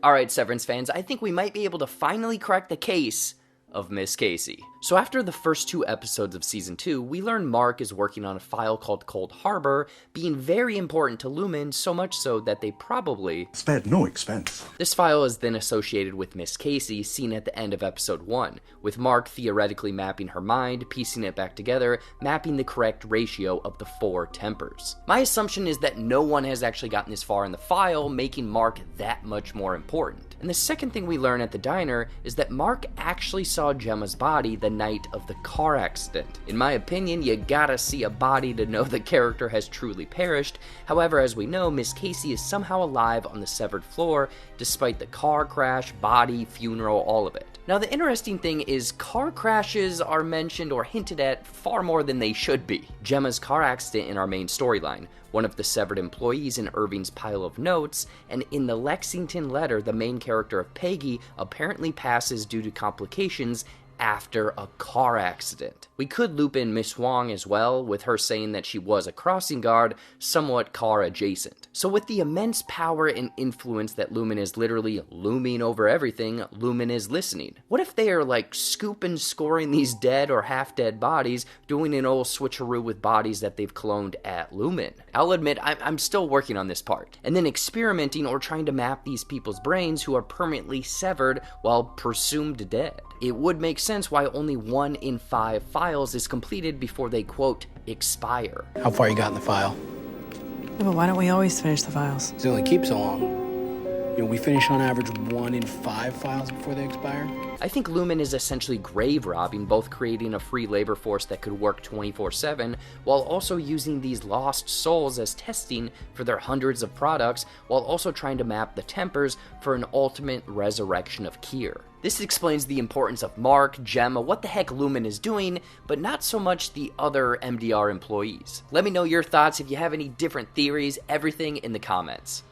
Alright, Severance fans, I think we might be able to finally crack the case of Miss Casey. So after the first 2 episodes of Season 2, we learn Mark is working on a file called Cold Harbor, being very important to Lumen, so much so that they probably spared no expense. This file is then associated with Miss Casey, seen at the end of episode 1, with Mark theoretically mapping her mind, piecing it back together, mapping the correct ratio of the 4 tempers. My assumption is that no one has actually gotten this far in the file, making Mark that much more important. And the second thing we learn at the diner is that Mark actually saw Gemma's body the night of the car accident. In my opinion, you gotta see a body to know the character has truly perished. However, as we know, Miss Casey is somehow alive on the severed floor, despite the car crash, body, funeral, all of it. Now, the interesting thing is car crashes are mentioned or hinted at far more than they should be. Gemma's car accident in our main storyline, one of the severed employees in Irving's pile of notes, and in the Lexington letter, the main character of Peggy apparently passes due to complications after a car accident. We could loop in Miss Wang as well, with her saying that she was a crossing guard, somewhat car adjacent. So with the immense power and influence that Lumen is literally looming over everything, Lumen is listening. What if they are like scoop and scoring these dead or half-dead bodies, doing an old switcheroo with bodies that they've cloned at Lumen? I'll admit, I'm still working on this part. And then experimenting or trying to map these people's brains who are permanently severed while presumed dead. It would make sense why only 1 in 5 files is completed before they, quote, expire. How far you got in the file? Yeah, but why don't we always finish the files? They only keep so long. You know, we finish on average 1 in 5 files before they expire. I think Lumen is essentially grave robbing, both creating a free labor force that could work 24/7, while also using these lost souls as testing for their hundreds of products, while also trying to map the tempers for an ultimate resurrection of Kier. This explains the importance of Mark, Gemma, what the heck Lumen is doing, but not so much the other MDR employees. Let me know your thoughts if you have any different theories, everything in the comments.